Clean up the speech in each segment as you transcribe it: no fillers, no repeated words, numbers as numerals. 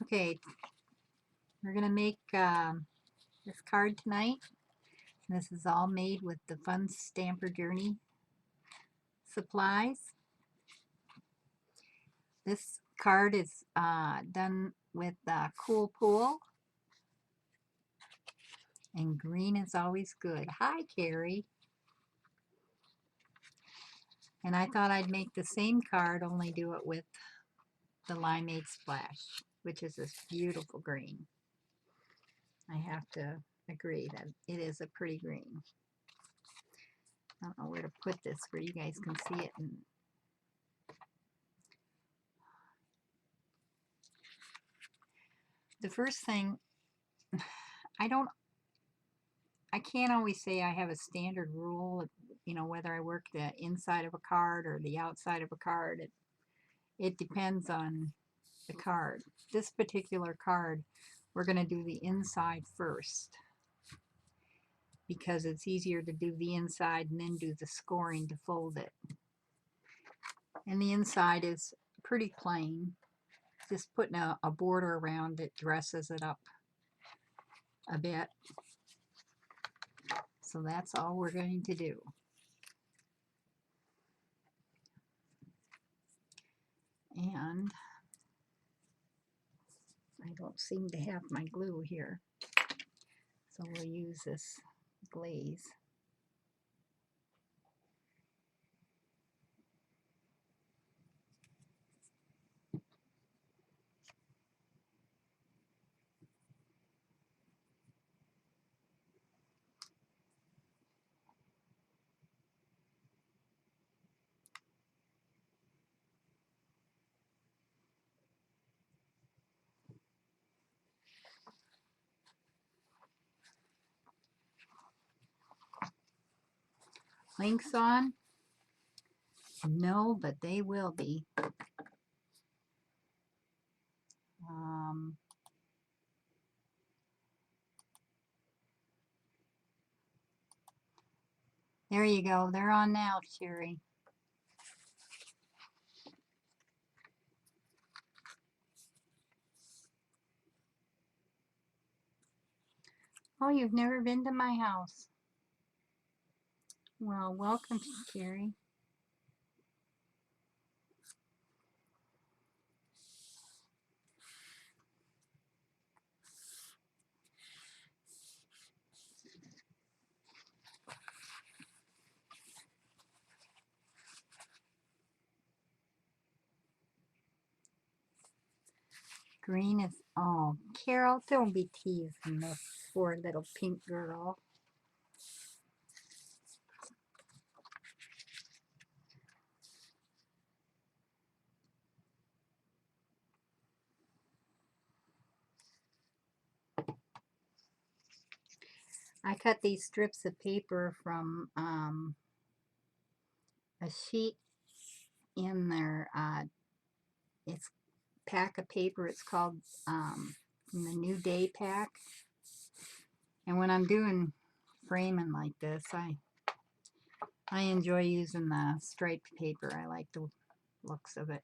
Okay, we're gonna make this card tonight. This is all made with the Fun Stamper Journey supplies. This card is done with Cool Pool, and green is always good. Hi, Carrie. And I thought I'd make the same card, only do it with the Limeade Splash, which is this beautiful green. I have to agree that it is a pretty green. I don't know where to put this where you guys can see it. And the first thing, I can't always say I have a standard rule, whether I work the inside of a card or the outside of a card. It depends on the card. This particular card, we're going to do the inside first because it's easier to do the inside and then do the scoring to fold it. And the inside is pretty plain. Just putting a border around it dresses it up a bit. So that's all we're going to do. And I don't seem to have my glue here. So we'll use this glaze. Links on? No, but they will be. There you go. They're on now, Sherry. Oh, you've never been to my house. Well, welcome, Sherry. Green is, oh, Carol, don't be teasing this poor little pink girl. I cut these strips of paper from a sheet in their, it's pack of paper. It's called the New Day pack. And when I'm doing framing like this, I enjoy using the striped paper. I like the looks of it.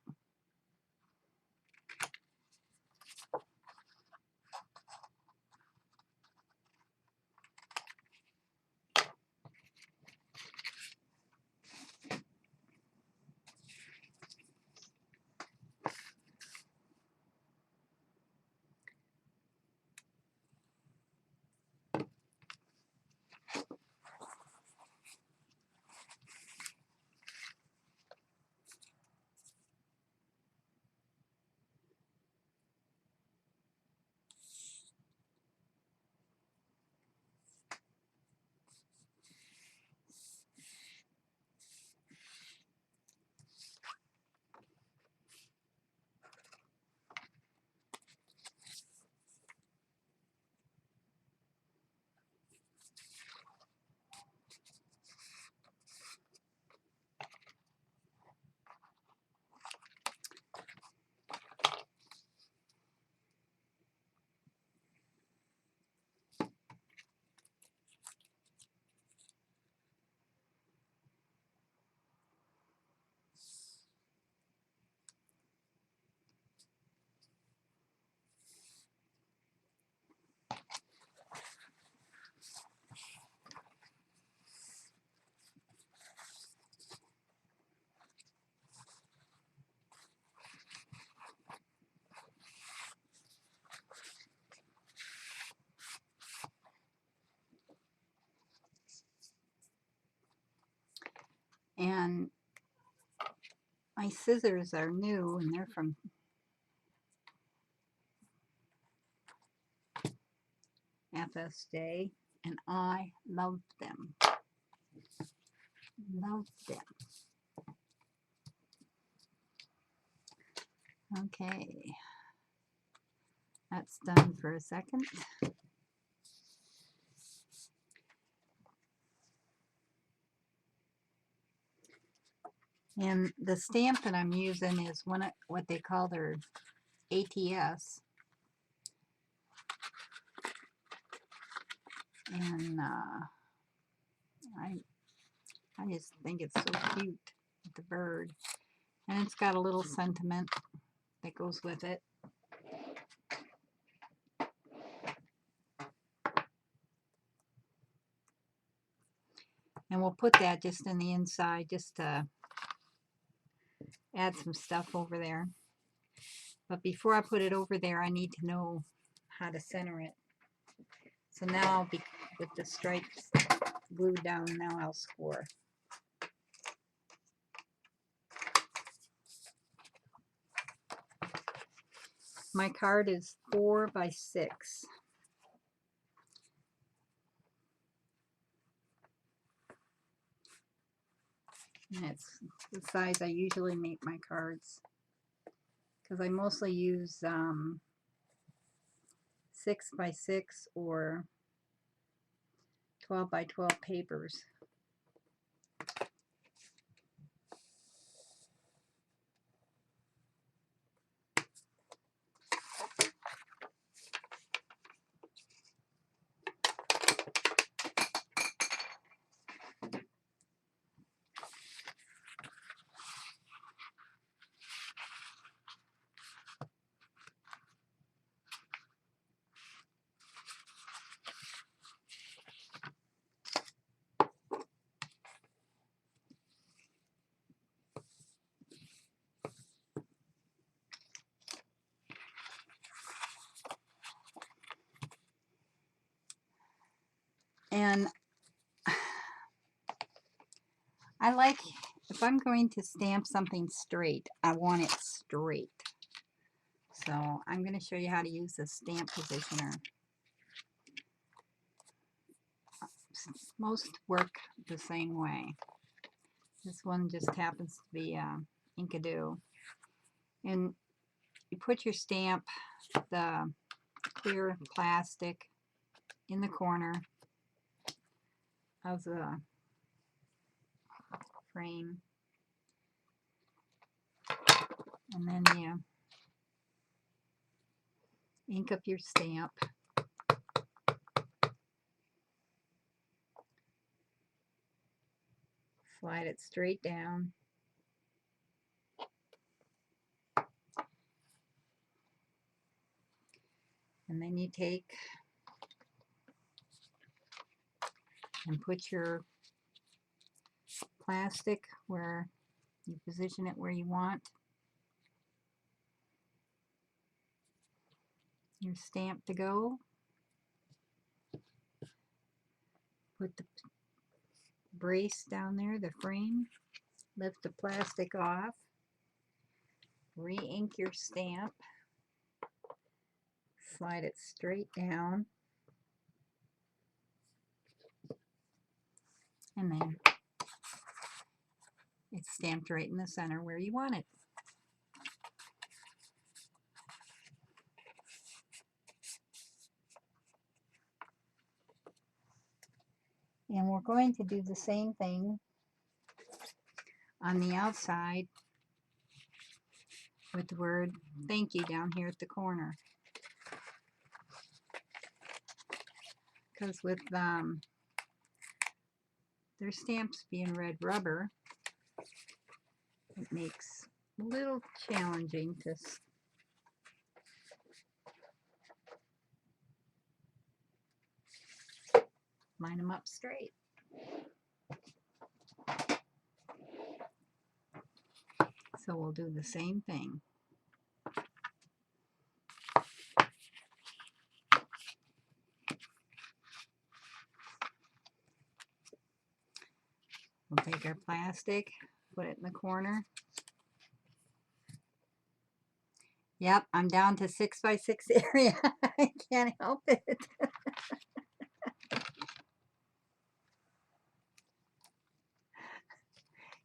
And my scissors are new, and they're from FSJ, and I love them. Love them. Okay, that's done for a second. And the stamp that I'm using is what they call their ATS. And I just think it's so cute with the bird. And it's got a little sentiment that goes with it. And we'll put that just in the inside just to add some stuff over there. But before I put it over there, I need to know how to center it. So now, with the stripes glued down, now I'll score. My card is 4 by 6. And it's the size I usually make my cards, because I mostly use 6 by 6 or 12 by 12 papers. And I like, if I'm going to stamp something straight, I want it straight. So I'm going to show you how to use the stamp positioner. Most work the same way. This one just happens to be Inkadoo. And you put your stamp, the clear plastic, in the corner of the frame, and then you ink up your stamp. Slide it straight down. And then you take and put your plastic where you position it where you want your stamp to go. Put the brace down there, the frame. Lift the plastic off. Re-ink your stamp. Slide it straight down. And then it's stamped right in the center where you want it. And we're going to do the same thing on the outside with the word thank you down here at the corner. Because with their stamps being red rubber, it makes a little challenging to line them up straight. So we'll do the same thing. We'll take our plastic, put it in the corner. Yep, I'm down to 6 by 6 area. I can't help it.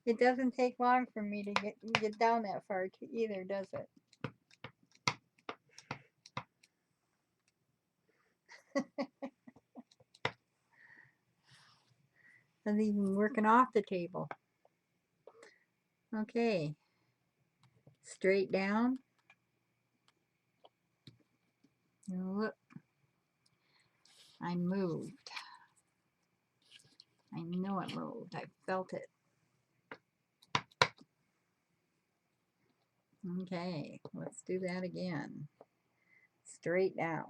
It doesn't take long for me to get down that far either, does it? I'm even working off the table. Okay. Straight down. Look. I moved. I know it moved. I felt it. Okay, let's do that again. Straight down.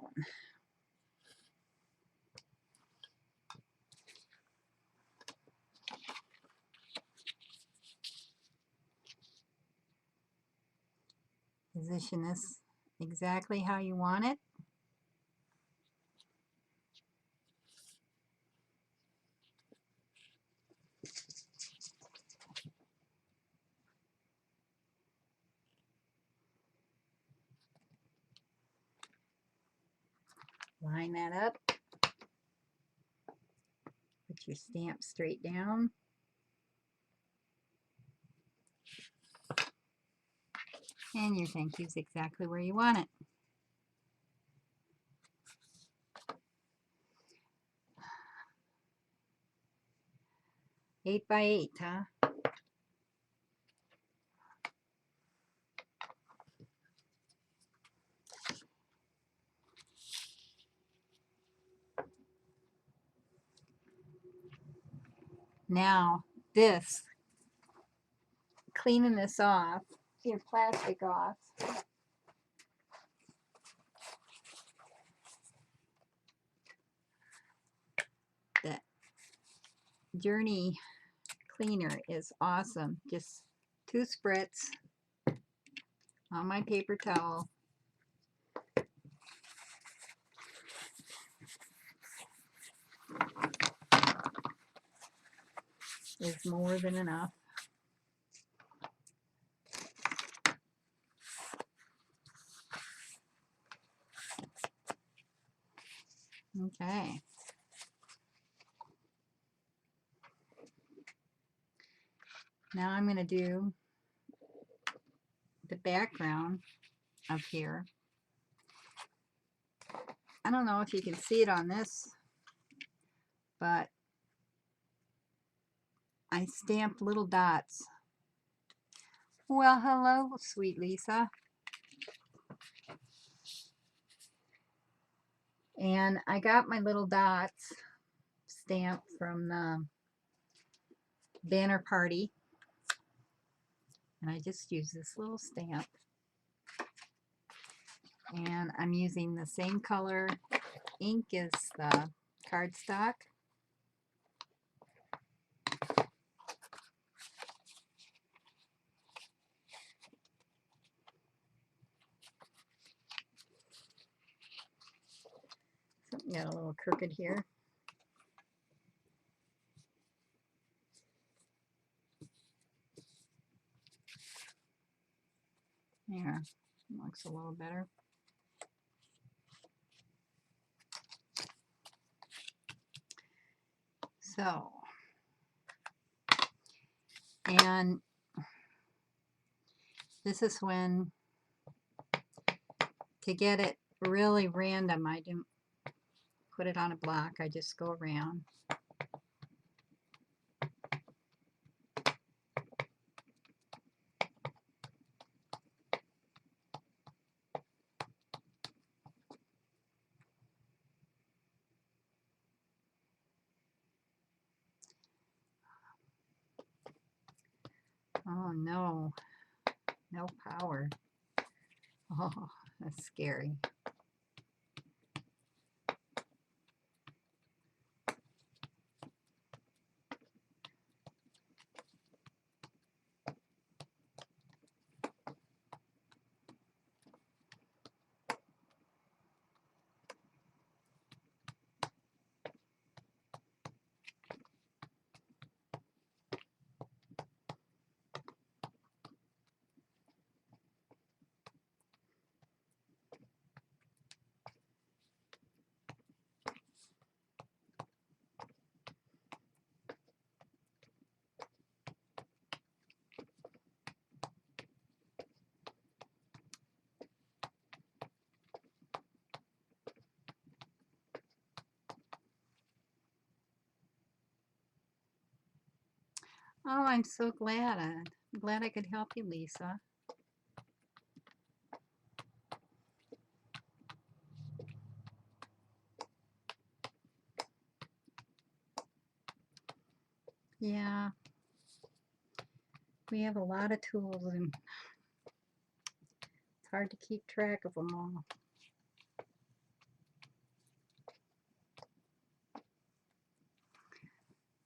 Position this exactly how you want it. Line that up. Put your stamp straight down. And your thank you's exactly where you want it. Eight by 8, huh? Now, this, cleaning this off, your plastic off, that Journey cleaner is awesome. Just 2 spritz on my paper towel. Is more than enough. Okay. Now I'm going to do the background up here. I don't know if you can see it on this, but I stamped little dots. Well, hello, sweet Lisa. And I got my little dots stamped from the banner party. And I just use this little stamp. And I'm using the same color ink as the cardstock. Something got a little crooked here. There, looks a little better. So, and this is when, to get it really random, I didn't put it on a block, I just go around. Oh no, no power. Oh, that's scary. Oh, I'm so glad. I'm glad I could help you, Lisa. Yeah, we have a lot of tools and it's hard to keep track of them all.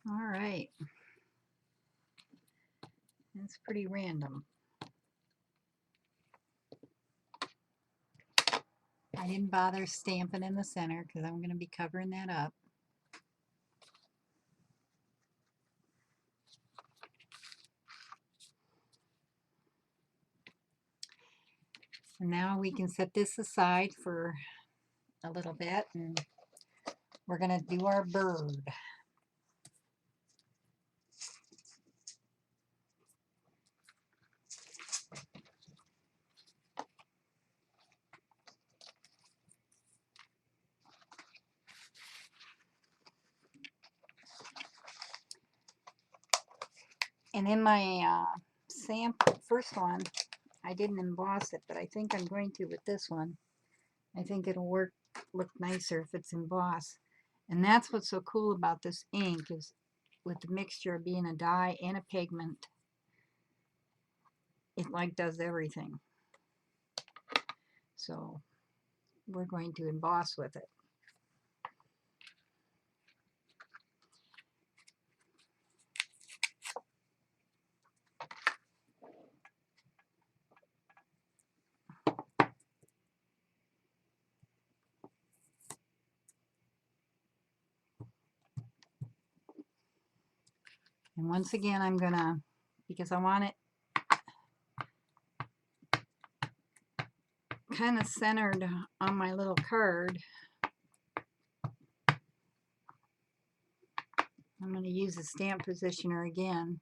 All right. It's pretty random. I didn't bother stamping in the center because I'm going to be covering that up. And now we can set this aside for a little bit and we're going to do our bird. And in my first one, I didn't emboss it, but I think I'm going to with this one. I think it'll look nicer if it's embossed. And that's what's so cool about this ink is with the mixture of being a dye and a pigment, it like does everything. So we're going to emboss with it. And once again, I'm gonna, because I want it kind of centered on my little card, I'm going to use the stamp positioner again.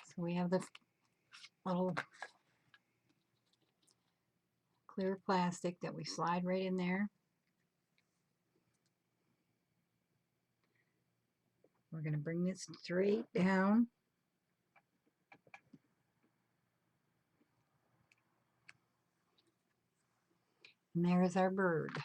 So we have the little clear plastic that we slide right in there. We're going to bring this straight down. And there's our bird.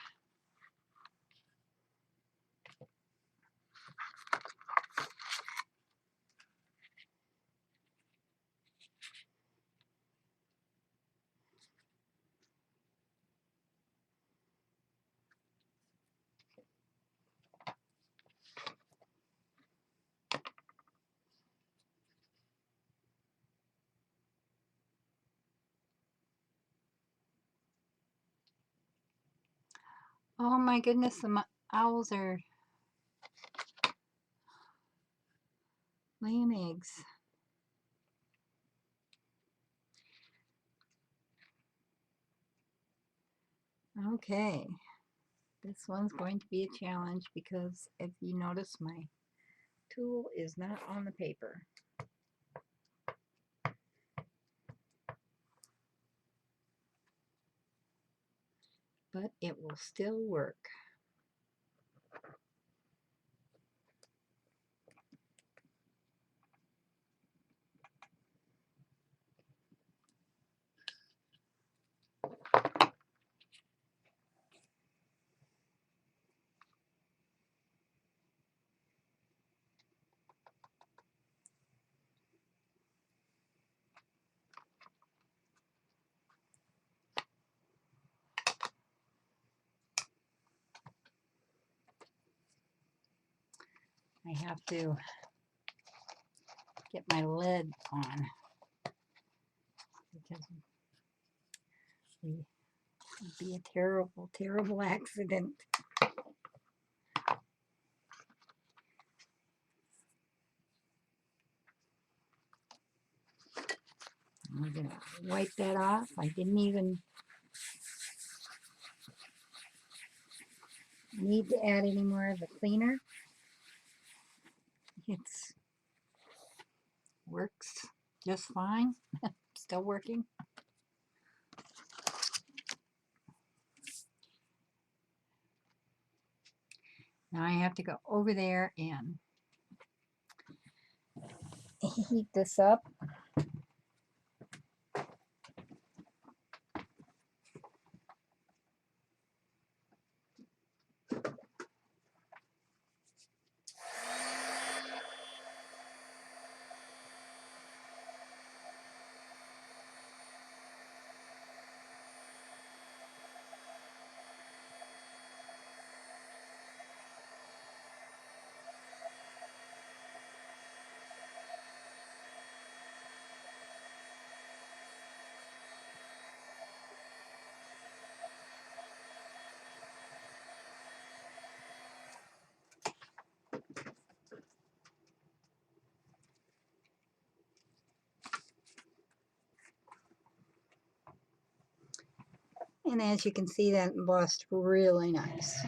Oh my goodness, the owls are laying eggs. Okay, this one's going to be a challenge because if you notice, my tool is not on the paper. But it will still work. I have to get my lid on because it would be a terrible, terrible accident. We're going to wipe that off. I didn't even need to add any more of the cleaner. It works just fine. Still working? Now I have to go over there and heat this up. And as you can see, that embossed really nice.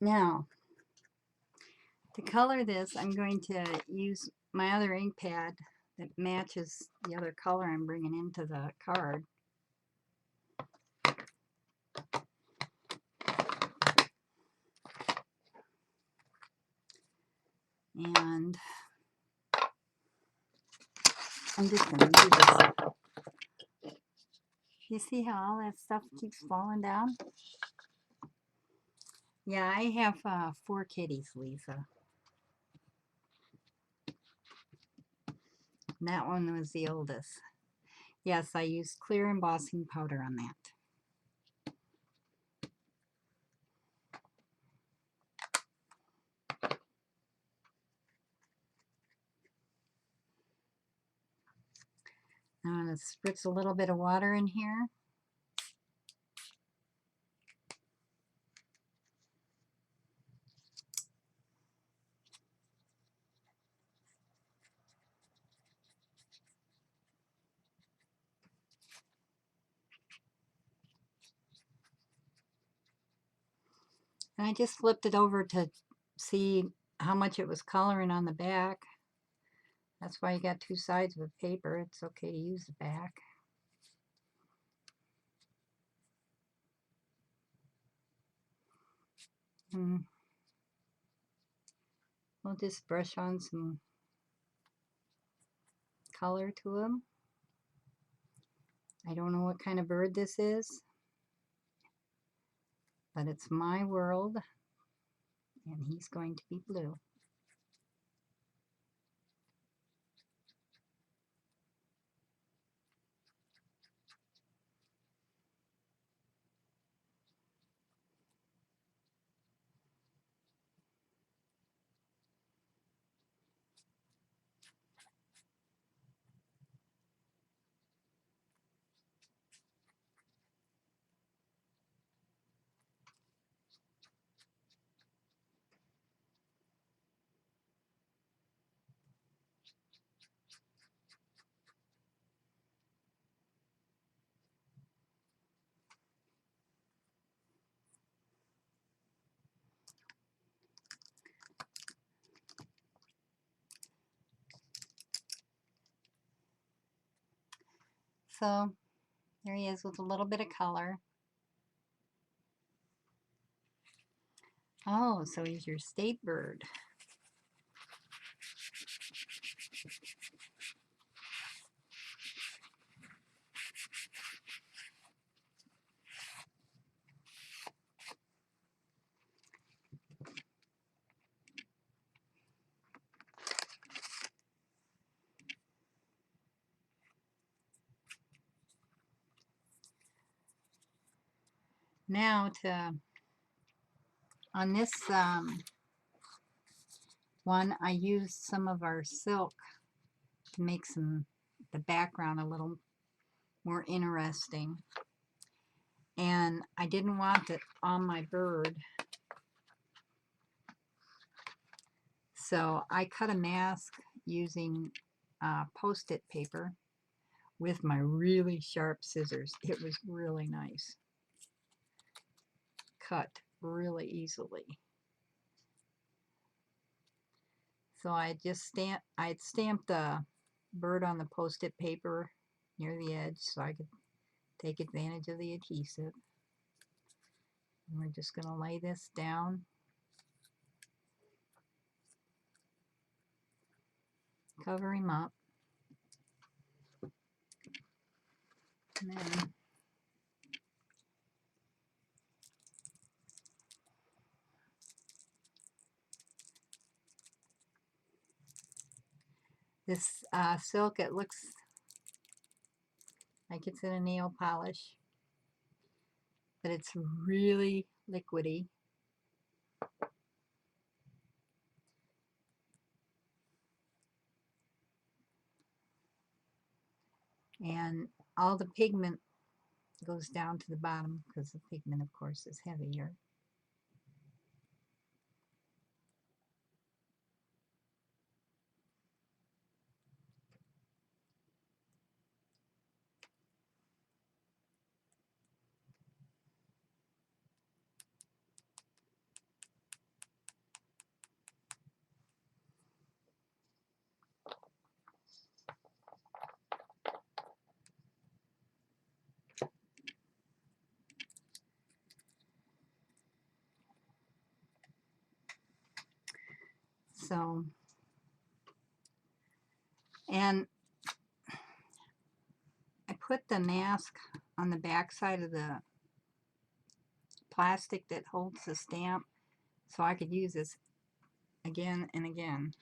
Now, to color this, I'm going to use my other ink pad that matches the other color I'm bringing into the card. And I'm just going to use this. You see how all that stuff keeps falling down? Yeah, I have 4 kitties, Lisa. And that one was the oldest. Yes, I used clear embossing powder on that. Now I'm going to spritz a little bit of water in here. And I just flipped it over to see how much it was coloring on the back. That's why you got 2 sides of paper. It's okay to use the back. And we'll just brush on some color to them. I don't know what kind of bird this is, but it's my world, and he's going to be blue. So there he is with a little bit of color. Oh, so he's your state bird. Now on this one, I used some of our silk to make the background a little more interesting. And I didn't want it on my bird, so I cut a mask using Post-it paper with my really sharp scissors. It was really nice. cut really easily. So I'd stamp the bird on the Post-it paper near the edge so I could take advantage of the adhesive. And we're just going to lay this down, cover him up, and then this silk, it looks like it's in a nail polish, but it's really liquidy. And all the pigment goes down to the bottom because the pigment, of course, is heavier. So, and I put the mask on the back side of the plastic that holds the stamp so I could use this again and again.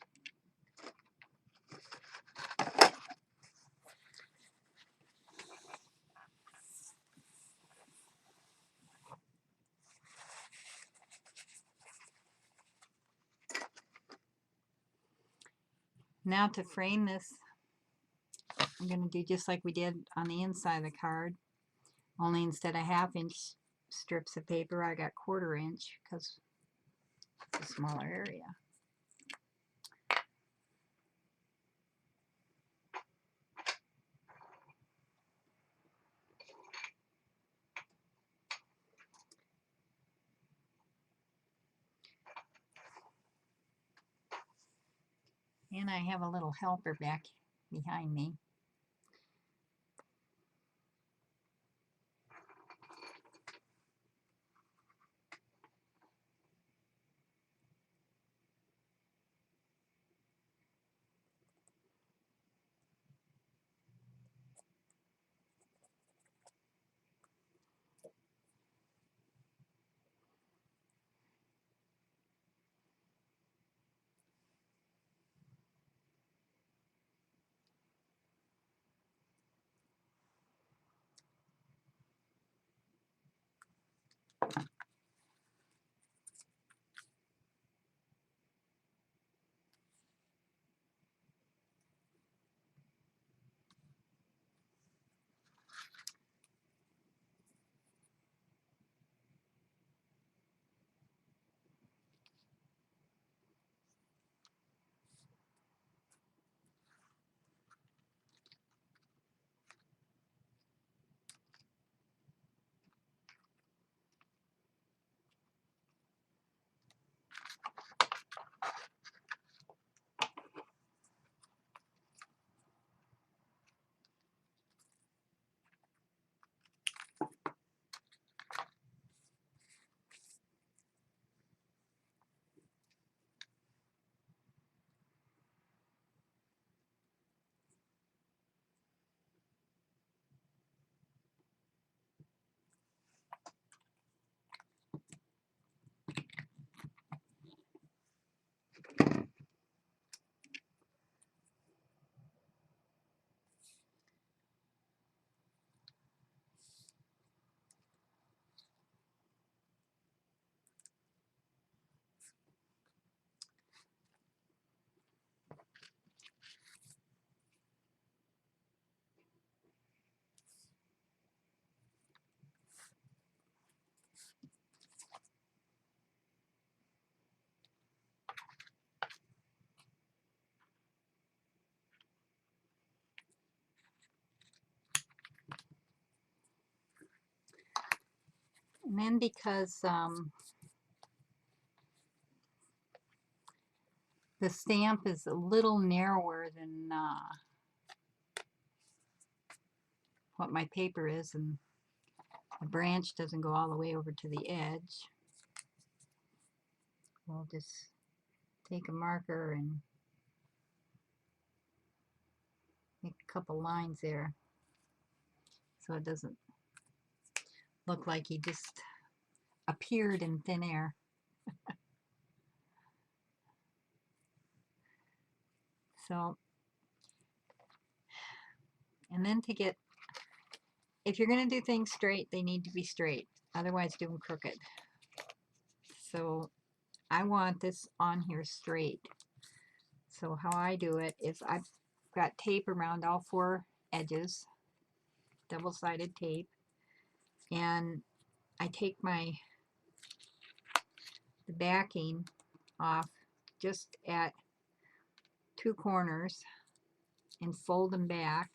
Now to frame this, I'm going to do just like we did on the inside of the card, only instead of 1/2-inch strips of paper, I got 1/4 inch because it's a smaller area. And I have a little helper back behind me. And then because the stamp is a little narrower than what my paper is, and the branch doesn't go all the way over to the edge, we'll just take a marker and make a couple lines there so it doesn't look like he just appeared in thin air. So, and then to get, if you're going to do things straight, they need to be straight. Otherwise, do them crooked. So I want this on here straight. So how I do it is I've got tape around all four edges, double-sided tape, and I take the backing off just at two corners and fold them back,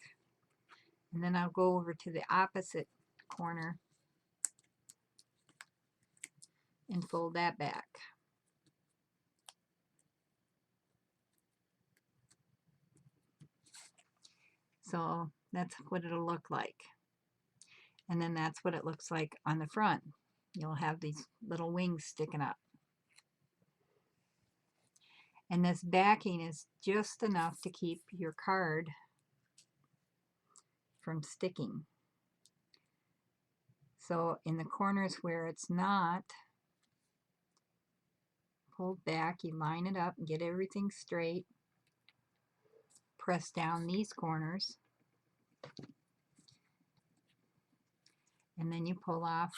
and then I'll go over to the opposite corner and fold that back. So that's what it'll look like. And then that's what it looks like on the front. You'll have these little wings sticking up. And this backing is just enough to keep your card from sticking. So in the corners where it's not pulled back, you line it up and get everything straight. Press down these corners, and then you pull off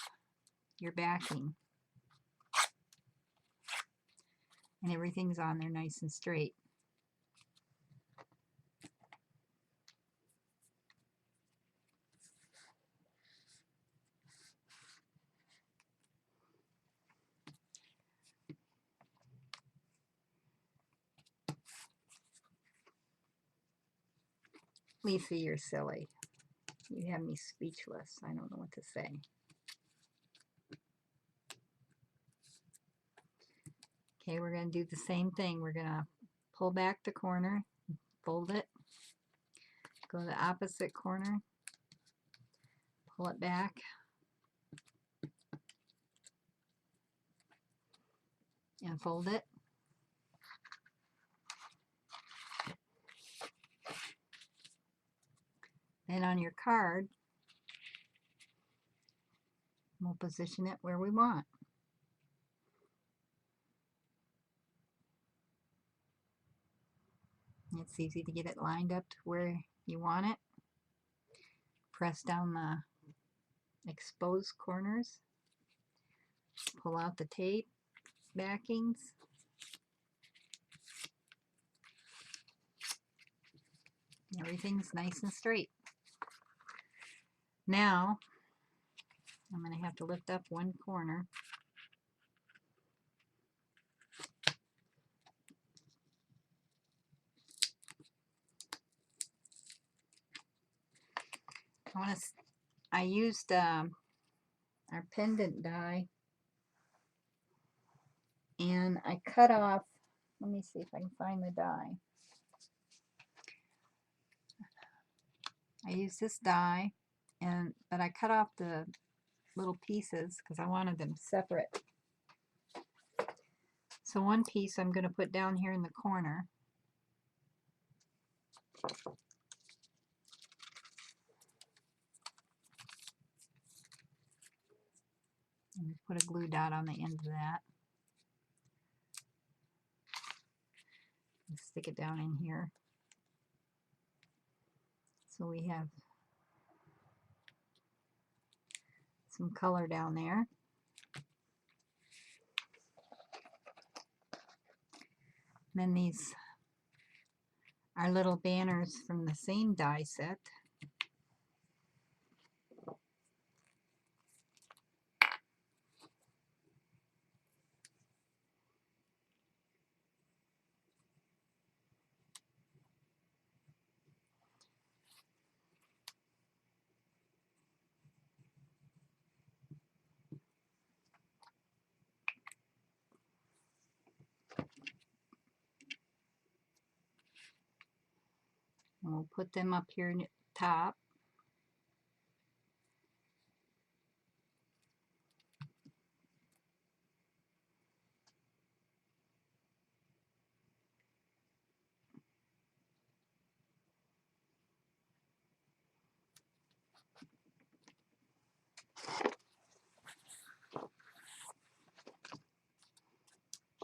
your backing, and everything's on there nice and straight. Lisa, you're silly. You have me speechless. I don't know what to say. Okay, we're going to do the same thing. We're going to pull back the corner, fold it, go to the opposite corner, pull it back, and fold it. Then on your card, we'll position it where we want. It's easy to get it lined up to where you want it. Press down the exposed corners, pull out the tape backings, everything's nice and straight. Now I'm going to have to lift up one corner. I used our pendant die, and I cut off, let me see if I can find the die. I used this die, but I cut off the little pieces because I wanted them separate. So one piece I'm going to put down here in the corner. And put a glue dot on the end of that. And stick it down in here. So we have some color down there. Then these are little banners from the same die set. And we'll put them up here in the top.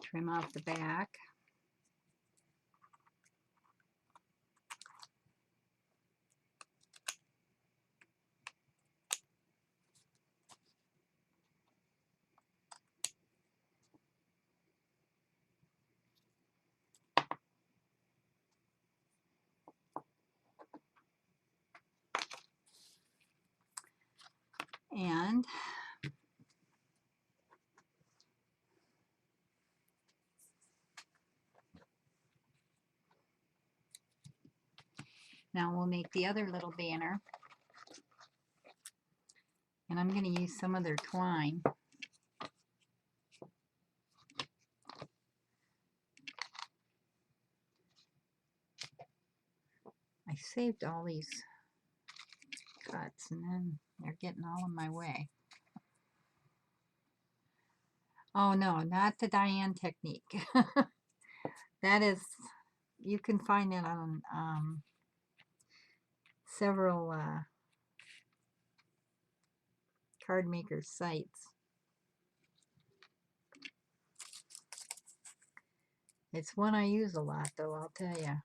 Trim out the back. And now we'll make the other little banner. And I'm going to use some of their twine. I saved all these cuts and then they're getting all in my way. Oh no, not the Diane technique. That is, you can find it on several card makers sites. It's one I use a lot though, I'll tell you.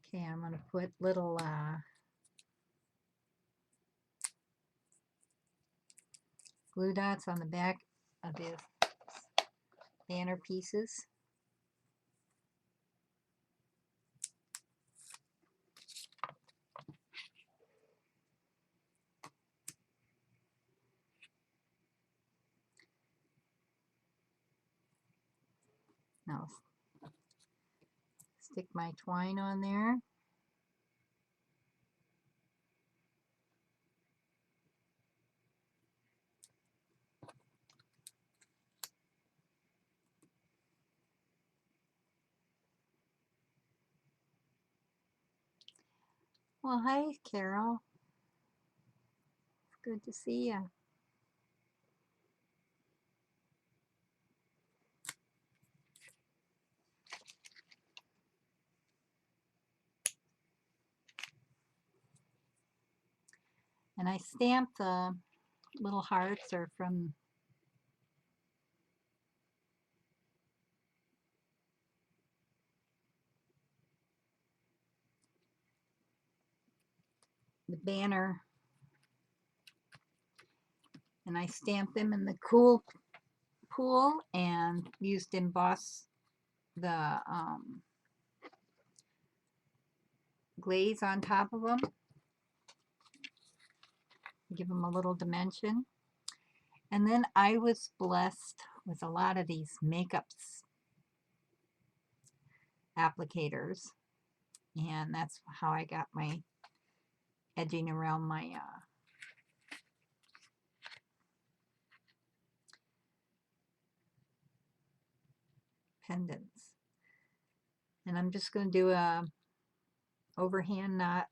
Okay, I'm going to put little glue dots on the back of the banner pieces. Now stick my twine on there. Well, hi, Carol. Good to see you. And I stamped the little hearts are from the banner. And I stamped them in the cool pool and used emboss the glaze on top of them. Give them a little dimension. And then I was blessed with a lot of these makeups applicators. And that's how I got my edging around my pendants. And I'm just going to do a overhand knot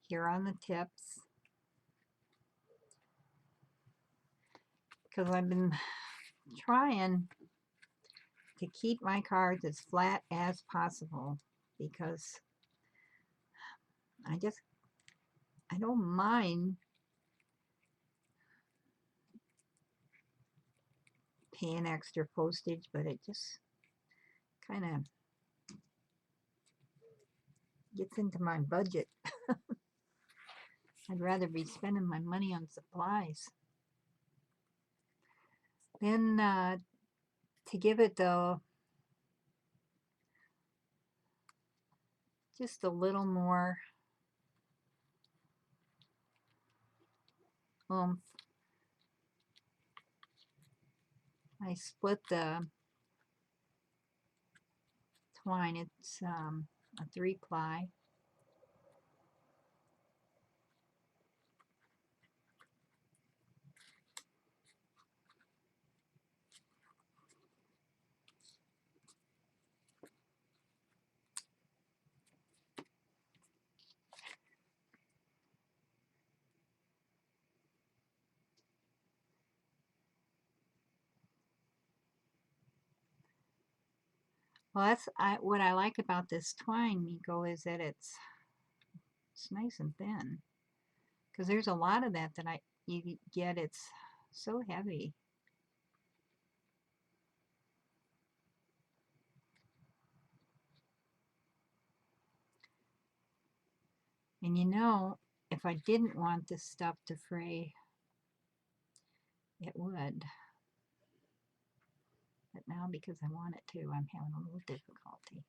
here on the tips, because I've been trying to keep my cards as flat as possible, because I don't mind paying extra postage, but it just kind of gets into my budget. I'd rather be spending my money on supplies. Then to give it though just a little more oomph, I split the twine. It's a 3-ply. Well, what I like about this twine, Miko, is that it's nice and thin. Because there's a lot of that you get. It's so heavy. And you know, if I didn't want this stuff to fray, it would. But now because I want it to, I'm having a little difficulty.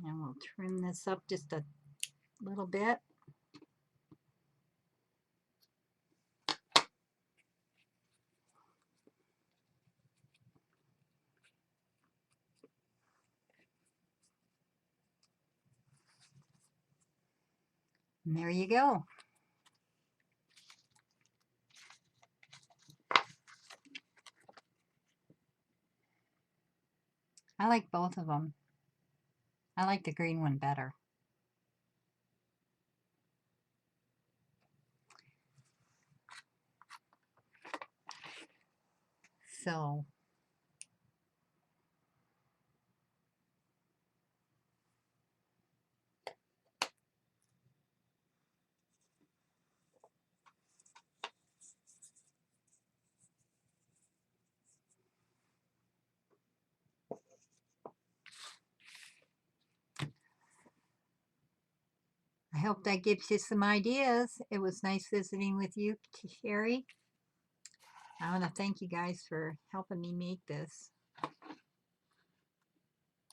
And we'll trim this up just a little bit. And there you go. I like both of them. I like the green one better. So I hope that gives you some ideas. It was nice visiting with you, Sherry. I want to thank you guys for helping me make this.